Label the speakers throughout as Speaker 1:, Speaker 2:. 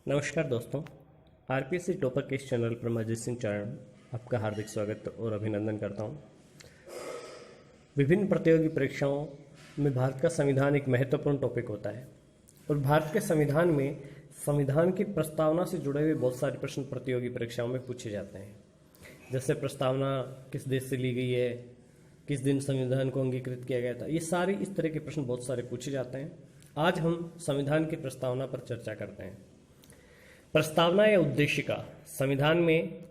Speaker 1: नमस्कार दोस्तों, RPSC topper के इस चैनल पर मैं अजय सिंह चारण आपका हार्दिक स्वागत और अभिनंदन करता हूं। विभिन्न प्रतियोगी परीक्षाओं में भारत का संविधान एक महत्वपूर्ण टॉपिक होता है और भारत के संविधान में संविधान की प्रस्तावना से जुड़े हुए बहुत सारे प्रश्न प्रतियोगी परीक्षाओं में पूछे जाते हैं। जैसे प्रस्तावना किस देश से ली गई है, किस दिन संविधान को अंगीकृत किया गया था, ये सारे इस तरह के प्रश्न बहुत सारे पूछे जाते हैं। आज हम संविधान की प्रस्तावना पर चर्चा करते हैं। प्रस्तावना या उद्देशिका, संविधान में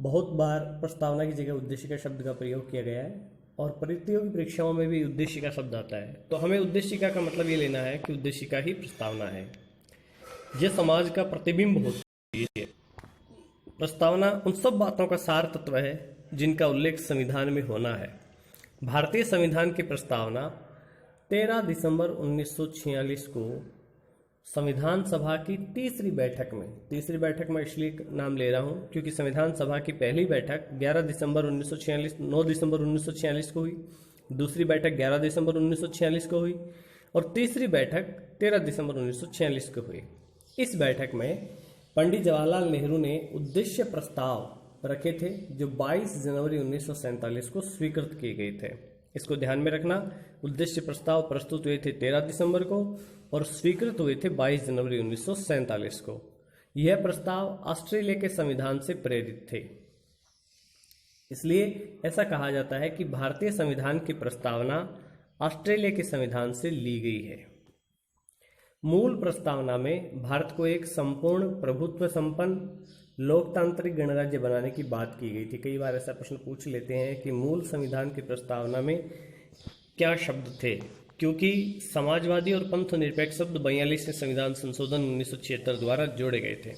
Speaker 1: बहुत बार प्रस्तावना की जगह उद्देशिका शब्द का प्रयोग किया गया है और प्रतियोगी परीक्षाओं में भी उद्देशिका शब्द आता है। तो हमें उद्देशिका का मतलब ये लेना है कि उद्देशिका ही प्रस्तावना है। यह समाज का प्रतिबिंब होती है। प्रस्तावना उन सब बातों का सार तत्व है जिनका उल्लेख संविधान में होना है। भारतीय संविधान की प्रस्तावना 13 दिसंबर 1946 को संविधान सभा की तीसरी बैठक में इसलिए नाम ले रहा हूं क्योंकि संविधान सभा की पहली बैठक 9 दिसंबर 1946 को हुई, दूसरी बैठक 11 दिसंबर 1946 को हुई और तीसरी बैठक 13 दिसंबर 1946 को हुई। इस बैठक में पंडित जवाहरलाल नेहरू ने उद्देश्य प्रस्ताव रखे थे जो 22 जनवरी 1947 को स्वीकृत किए गए थे। इसको ध्यान में रखना, उद्देश्य प्रस्ताव प्रस्तुत हुए थे 13 दिसंबर को और स्वीकृत हुए थे 22 जनवरी 1947 को। यह प्रस्ताव ऑस्ट्रेलिया के संविधान से प्रेरित थे। इसलिए ऐसा कहा जाता है कि भारतीय संविधान की प्रस्तावना ऑस्ट्रेलिया के संविधान से ली गई है। मूल प्रस्तावना में भारत को एक संपूर्ण प्रभुत्व संपन्न लोकतांत्रिक गणराज्य बनाने की बात की गई थी। कई बार ऐसा प्रश्न पूछ लेते हैं कि मूल संविधान की प्रस्तावना में क्या शब्द थे, क्योंकि समाजवादी और पंथ निरपेक्ष शब्द 42वें संविधान संशोधन 1976 द्वारा जोड़े गए थे।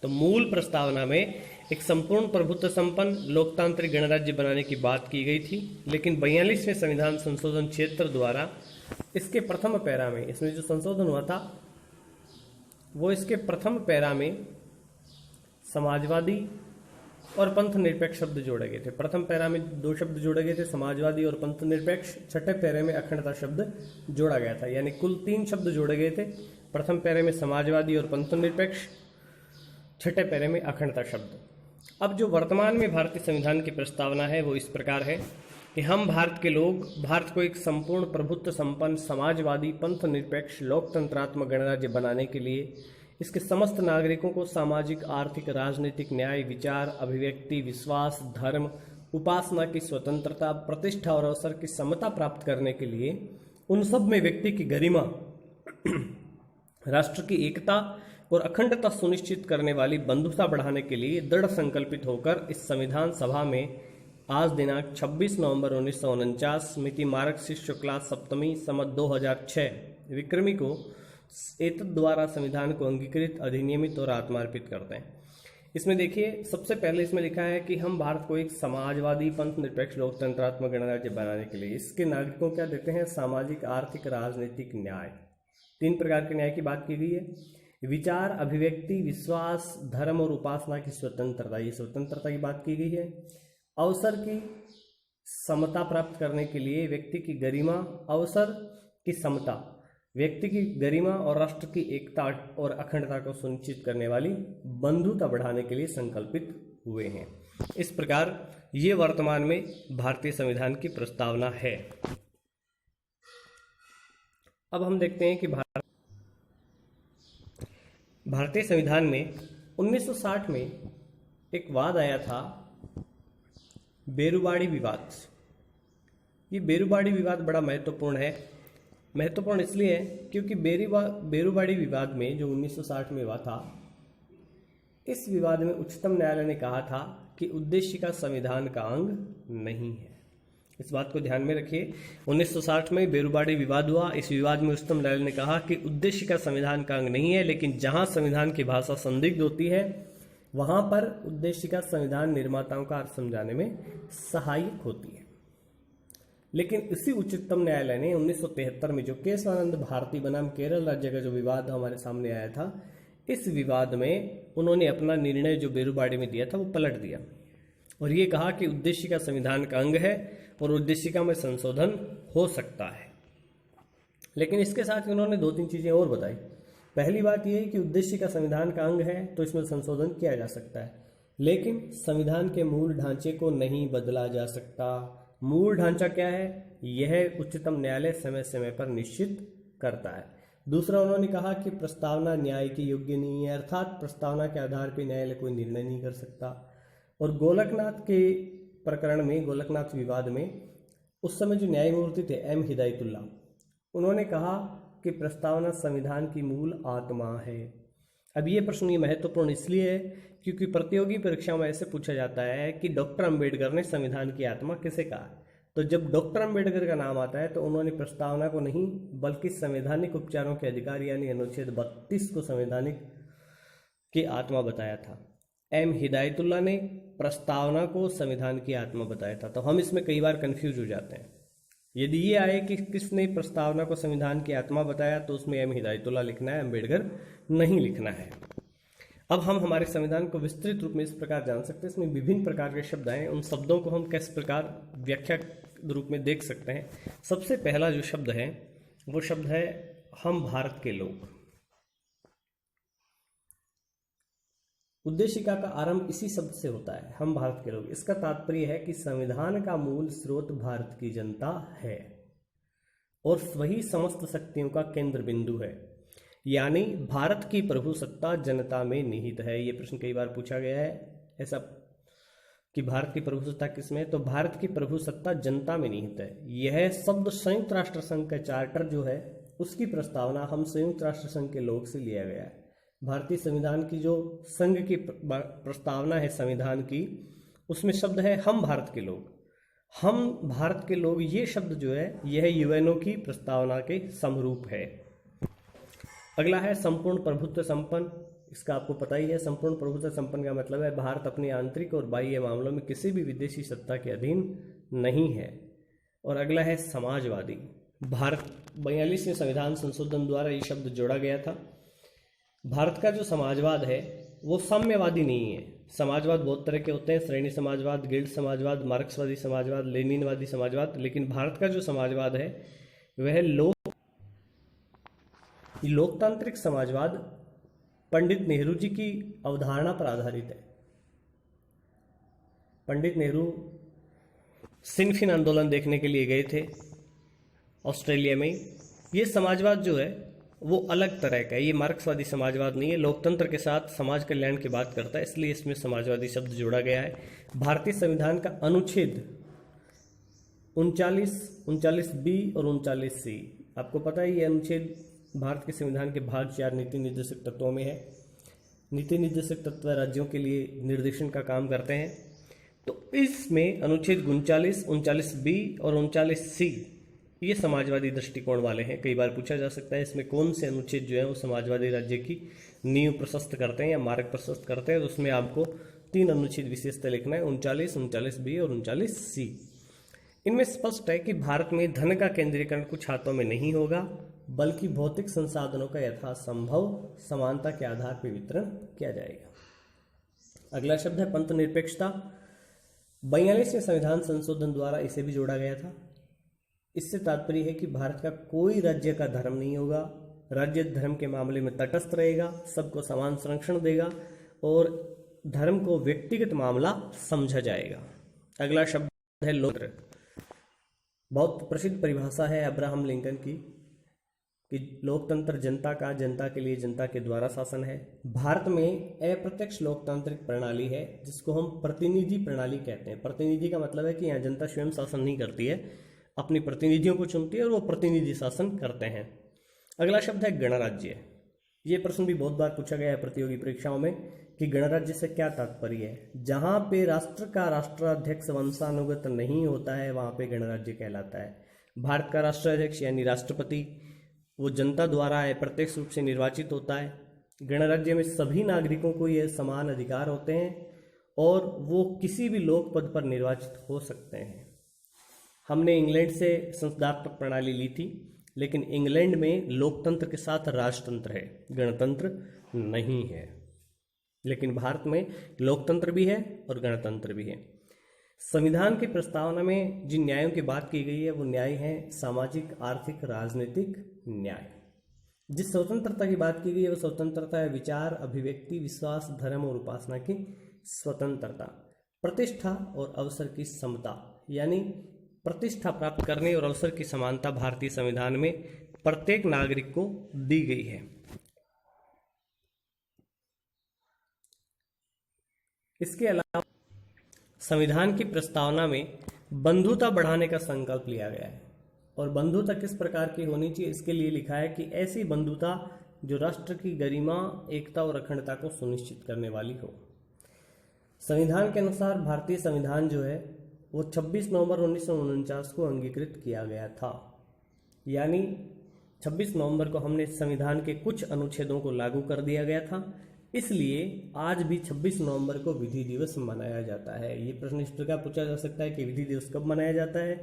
Speaker 1: तो मूल प्रस्तावना में एक संपूर्ण प्रभुत्व संपन्न लोकतांत्रिक गणराज्य बनाने की बात की गई थी, लेकिन 42वें संविधान संशोधन 76 द्वारा इसके प्रथम पैरा में, इसमें जो संशोधन हुआ था वो इसके प्रथम पैरा में समाजवादी और पंथ निरपेक्ष शब्द जोड़े गए थे। प्रथम पैरा में दो शब्द जोड़े गए थे, समाजवादी और पंथ निरपेक्ष। छठे पैरे में अखंडता शब्द जोड़ा गया था, यानी कुल 3 शब्द जोड़े गए थे। प्रथम पैरे में समाजवादी और पंथ निरपेक्ष, छठे पैरे में अखंडता शब्द। अब जो वर्तमान में भारतीय संविधान की प्रस्तावना है वो इस प्रकार है कि हम भारत के लोग भारत को एक संपूर्ण प्रभुत्व संपन्न समाजवादी पंथ निरपेक्ष लोकतंत्रात्मक गणराज्य बनाने के लिए इसके समस्त नागरिकों को सामाजिक, आर्थिक, राजनीतिक न्याय, विचार, अभिव्यक्ति, विश्वास, धर्म, उपासना की स्वतंत्रता, प्रतिष्ठा और अवसर की समता प्राप्त करने के लिए उन सब में व्यक्ति की गरिमा, राष्ट्र की एकता और अखंडता सुनिश्चित करने वाली बंधुता बढ़ाने के लिए दृढ़ संकल्पित होकर इस संविधान सभा में आज दिनांक 26 नवंबर 1949 मिति मार्गशीर्ष शुक्ला सप्तमी संवत 2006 विक्रमी को एतद द्वारा संविधान को अंगीकृत, अधिनियमित और आत्मार्पित करते हैं। इसमें देखिए, सबसे पहले इसमें लिखा है कि हम भारत को एक समाजवादी पंथ निरपेक्ष लोकतंत्रात्मक गणराज्य बनाने के लिए इसके नागरिकों क्या देते हैं, सामाजिक, आर्थिक, राजनीतिक न्याय। 3 प्रकार के न्याय की बात की गई है। विचार, अभिव्यक्ति, विश्वास, धर्म और उपासना की स्वतंत्रता, ये स्वतंत्रता की बात की गई है। अवसर की समता प्राप्त करने के लिए व्यक्ति की गरिमा, अवसर की समता, व्यक्ति की गरिमा और राष्ट्र की एकता और अखंडता को सुनिश्चित करने वाली बंधुता बढ़ाने के लिए संकल्पित हुए हैं। इस प्रकार ये वर्तमान में भारतीय संविधान की प्रस्तावना है। अब हम देखते हैं कि भारतीय संविधान में 1960 में एक वाद आया था, बेरुबाड़ी विवाद। ये बेरुबाड़ी विवाद बड़ा महत्वपूर्ण है। महत्वपूर्ण इसलिए है क्योंकि बेरुबाड़ी विवाद में जो 1960 में हुआ था, इस विवाद में उच्चतम न्यायालय ने कहा था कि उद्देशिका संविधान का अंग नहीं है। इस बात को ध्यान में रखिए। 1960 में बेरुबाड़ी विवाद हुआ। इस विवाद में उच्चतम न्यायालय ने कहा कि उद्देशिका संविधान का अंग नहीं है, लेकिन जहां संविधान की भाषा संदिग्ध होती है वहां पर उद्देशिका संविधान निर्माताओं का अर्थ समझाने में सहायक होती है। लेकिन इसी उच्चतम न्यायालय ने 1973 में जो केशवानंद भारती बनाम केरल राज्य का जो विवाद हमारे सामने आया था, इस विवाद में उन्होंने अपना निर्णय जो बेरुबाड़ी में दिया था वो पलट दिया और ये कहा कि उद्देशिका संविधान का अंग है और उद्देशिका में संशोधन हो सकता है। लेकिन इसके साथ उन्होंने 2-3 चीजें और बताई। पहली बात यह है कि उद्देश्य का संविधान का अंग है तो इसमें संशोधन किया जा सकता है, लेकिन संविधान के मूल ढांचे को नहीं बदला जा सकता। मूल ढांचा क्या है? यह उच्चतम न्यायालय समय समय पर निश्चित करता है। दूसरा, उन्होंने कहा कि प्रस्तावना न्याय के योग्य नहीं है, अर्थात प्रस्तावना के आधार पर न्यायालय कोई निर्णय नहीं कर सकता। और गोलकनाथ के प्रकरण में, गोलकनाथ विवाद में, उस समय जो न्यायमूर्ति थे एम हिदायतुल्लाह, उन्होंने कहा कि प्रस्तावना संविधान की मूल आत्मा है। अब ये प्रश्न ये महत्वपूर्ण इसलिए है क्योंकि प्रतियोगी परीक्षाओं में ऐसे पूछा जाता है कि डॉक्टर अंबेडकर ने संविधान की आत्मा किसे कहा। तो जब डॉक्टर अंबेडकर का नाम आता है तो उन्होंने प्रस्तावना को नहीं बल्कि संवैधानिक उपचारों के अधिकार यानी अनुच्छेद 32 को संवैधानिक की आत्मा बताया था। एम हिदायतुल्लाह ने प्रस्तावना को संविधान की आत्मा बताया था। तो हम इसमें कई बार कंफ्यूज हो जाते हैं। यदि ये आए कि किसने प्रस्तावना को संविधान की आत्मा बताया तो उसमें एम हिदायतुल्लाह लिखना है, अंबेडकर नहीं लिखना है। अब हम हमारे संविधान को विस्तृत रूप में इस प्रकार जान सकते हैं। इसमें विभिन्न प्रकार के शब्द आए, उन शब्दों को हम किस प्रकार व्याख्या रूप में देख सकते हैं। सबसे पहला जो शब्द है वो शब्द है हम भारत के लोग। उद्देशिका का आरंभ इसी शब्द से होता है, हम भारत के लोग। इसका तात्पर्य है कि संविधान का मूल स्रोत भारत की जनता है और वही समस्त शक्तियों का केंद्र बिंदु है, यानी भारत की प्रभुसत्ता जनता में निहित है। ये प्रश्न कई बार पूछा गया है ऐसा कि भारत की प्रभुसत्ता किसमें है, तो भारत की प्रभुसत्ता जनता में निहित है। यह शब्द संयुक्त राष्ट्र संघ का चार्टर जो है उसकी प्रस्तावना हम संयुक्त राष्ट्र संघ के लोग से लिया गया है। भारतीय संविधान की जो संघ की प्रस्तावना है संविधान की, उसमें शब्द है हम भारत के लोग। हम भारत के लोग ये शब्द जो है यह यूएनओ की प्रस्तावना के समरूप है। अगला है संपूर्ण प्रभुत्व संपन्न। इसका आपको पता ही है, संपूर्ण प्रभुत्व संपन्न का मतलब है भारत अपने आंतरिक और बाह्य मामलों में किसी भी विदेशी सत्ता के अधीन नहीं है। और अगला है समाजवादी। भारत 42वें संविधान संशोधन द्वारा ये शब्द जोड़ा गया था। भारत का जो समाजवाद है वो साम्यवादी नहीं है। समाजवाद बहुत तरह के होते हैं, श्रेणी समाजवाद, गिल्ड समाजवाद, मार्क्सवादी समाजवाद, लेनिनवादी समाजवाद। लेकिन भारत का जो समाजवाद है वह लोकतांत्रिक समाजवाद पंडित नेहरू जी की अवधारणा पर आधारित है। पंडित नेहरू सिन्फिन आंदोलन देखने के लिए गए थे ऑस्ट्रेलिया में। ये समाजवाद जो है वो अलग तरह का है, ये मार्क्सवादी समाजवाद नहीं है, लोकतंत्र के साथ समाज कल्याण की बात करता है, इसलिए इसमें समाजवादी शब्द जोड़ा गया है। भारतीय संविधान का अनुच्छेद 39B और 39C, आपको पता है ये अनुच्छेद भारत के संविधान के भाग 4 नीति निर्देशक तत्वों में है। नीति निर्देशक तत्व राज्यों के लिए निर्देशन का काम करते हैं। तो इसमें अनुच्छेद 39, 39B और 39C ये समाजवादी दृष्टिकोण वाले हैं। कई बार पूछा जा सकता है इसमें कौन से अनुच्छेद जो है वो समाजवादी राज्य की नींव प्रशस्त करते हैं या मार्ग प्रशस्त करते हैं। तो उसमें आपको 3 अनुच्छेद विशेषता लिखना है, 39, 39B और 39C। इनमें स्पष्ट है कि भारत में धन का केंद्रीकरण कुछ हाथों में नहीं होगा, बल्कि भौतिक संसाधनों का यथासंभव समानता के आधार पर वितरण किया जाएगा। अगला शब्द है पंथ निरपेक्षता। 42वें संविधान संशोधन द्वारा इसे भी जोड़ा गया था। इससे तात्पर्य है कि भारत का कोई राज्य का धर्म नहीं होगा, राज्य धर्म के मामले में तटस्थ रहेगा, सबको समान संरक्षण देगा और धर्म को व्यक्तिगत मामला समझा जाएगा। अगला शब्द है लोकतंत्र। बहुत प्रसिद्ध परिभाषा है अब्राहम लिंकन की कि लोकतंत्र जनता का, जनता के लिए, जनता के द्वारा शासन है। भारत में अप्रत्यक्ष लोकतांत्रिक प्रणाली है जिसको हम प्रतिनिधि प्रणाली कहते हैं। प्रतिनिधि का मतलब है कि यहाँ जनता स्वयं शासन नहीं करती है, अपनी प्रतिनिधियों को चुनती है और वो प्रतिनिधि शासन करते हैं। अगला शब्द है गणराज्य। ये प्रश्न भी बहुत बार पूछा गया है प्रतियोगी परीक्षाओं में कि गणराज्य से क्या तात्पर्य है। जहाँ पे राष्ट्र का राष्ट्राध्यक्ष वंशानुगत नहीं होता है वहाँ पे गणराज्य कहलाता है। भारत का राष्ट्राध्यक्ष यानी राष्ट्रपति वो जनता द्वारा अप्रत्यक्ष रूप से निर्वाचित होता है। गणराज्य में सभी नागरिकों को ये समान अधिकार होते हैं और वो किसी भी लोक पद पर निर्वाचित हो सकते हैं। हमने इंग्लैंड से संसदात्मक प्रणाली ली थी, लेकिन इंग्लैंड में लोकतंत्र के साथ राजतंत्र है, गणतंत्र नहीं है। लेकिन भारत में लोकतंत्र भी है और गणतंत्र भी है। संविधान की प्रस्तावना में जिन न्यायों की बात की गई है वो न्याय हैं सामाजिक, आर्थिक, राजनीतिक न्याय। जिस स्वतंत्रता की बात की गई है वो स्वतंत्रता है विचार, अभिव्यक्ति, विश्वास, धर्म और उपासना की स्वतंत्रता। प्रतिष्ठा और अवसर की समता, यानी प्रतिष्ठा प्राप्त करने और अवसर की समानता भारतीय संविधान में प्रत्येक नागरिक को दी गई है। इसके अलावा संविधान की प्रस्तावना में बंधुता बढ़ाने का संकल्प लिया गया है। और बंधुता किस प्रकार की होनी चाहिए, इसके लिए लिखा है कि ऐसी बंधुता जो राष्ट्र की गरिमा, एकता और अखंडता को सुनिश्चित करने वाली हो। संविधान के अनुसार भारतीय संविधान जो है वो 26 नवंबर 1949 को अंगीकृत किया गया था। यानी 26 नवंबर को हमने संविधान के कुछ अनुच्छेदों को लागू कर दिया गया था, इसलिए आज भी 26 नवंबर को विधि दिवस मनाया जाता है। ये प्रश्न इस प्रकार पूछा जा सकता है कि विधि दिवस कब मनाया जाता है,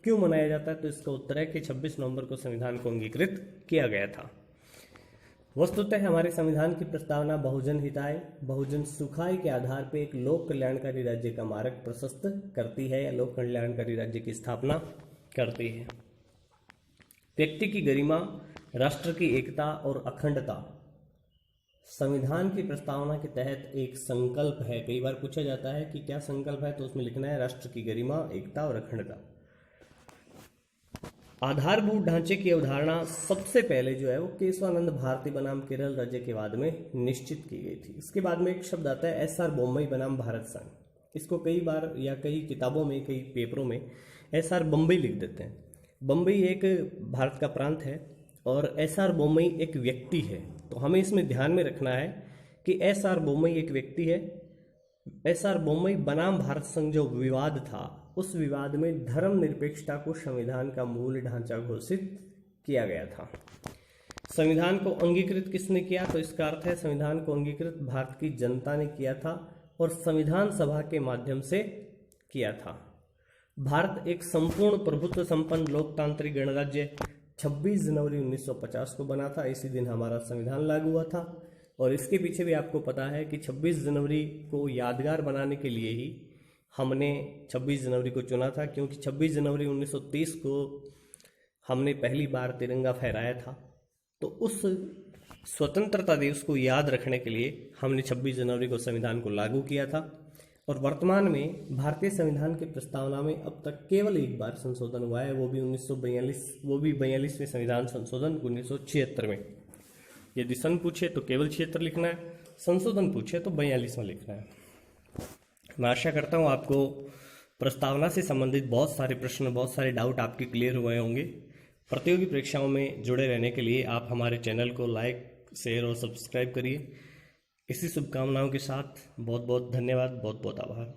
Speaker 1: क्यों मनाया जाता है, तो इसका उत्तर है कि 26 नवंबर को संविधान को अंगीकृत किया गया था। वस्तुतः हमारे संविधान की प्रस्तावना बहुजन हिताय, बहुजन सुखाय के आधार पर एक लोक कल्याणकारी राज्य का मार्ग प्रशस्त करती है या लोक कल्याणकारी राज्य की स्थापना करती है। व्यक्ति की गरिमा, राष्ट्र की एकता और अखंडता संविधान की प्रस्तावना के तहत एक संकल्प है। कई बार पूछा जाता है कि क्या संकल्प है, तो उसमें लिखना है राष्ट्र की गरिमा, एकता और अखंडता। आधारभूत ढांचे की अवधारणा सबसे पहले जो है वो केशवानंद भारती बनाम केरल राज्य के बाद में निश्चित की गई थी। इसके बाद में एक शब्द आता है एस आर बोम्मई बनाम भारत संघ। इसको कई बार या कई किताबों में, कई पेपरों में एस आर बम्बई लिख देते हैं। बम्बई एक भारत का प्रांत है और एस आर बोम्मई एक व्यक्ति है। तो हमें इसमें ध्यान में रखना है कि एस आर बोम्मई एक व्यक्ति है। एस आर बोम्मई बनाम भारत संघ जो विवाद था, उस विवाद में धर्मनिरपेक्षता को संविधान का मूल ढांचा घोषित किया गया था। संविधान को अंगीकृत किसने किया, तो इसका अर्थ है संविधान को अंगीकृत भारत की जनता ने किया था और संविधान सभा के माध्यम से किया था। भारत एक संपूर्ण प्रभुत्व संपन्न लोकतांत्रिक गणराज्य 26 जनवरी 1950 को बना था। इसी दिन हमारा संविधान लागू हुआ था। और इसके पीछे भी आपको पता है कि 26 जनवरी को यादगार बनाने के लिए ही हमने 26 जनवरी को चुना था, क्योंकि 26 जनवरी 1930 को हमने पहली बार तिरंगा फहराया था। तो उस स्वतंत्रता दिवस को याद रखने के लिए हमने 26 जनवरी को संविधान को लागू किया था। और वर्तमान में भारतीय संविधान की प्रस्तावना में अब तक केवल एक बार संशोधन हुआ है, वो भी 42वें संविधान संशोधन 1976 में। यदि सन पूछे तो केवल 76 लिखना है, संशोधन पूछे तो 42 में लिखना है। मैं आशा करता हूँ आपको प्रस्तावना से संबंधित बहुत सारे प्रश्न, बहुत सारे डाउट आपके क्लियर हुए होंगे। प्रतियोगी परीक्षाओं में जुड़े रहने के लिए आप हमारे चैनल को लाइक, शेयर और सब्सक्राइब करिए। इसी शुभकामनाओं के साथ बहुत बहुत धन्यवाद, बहुत बहुत आभार।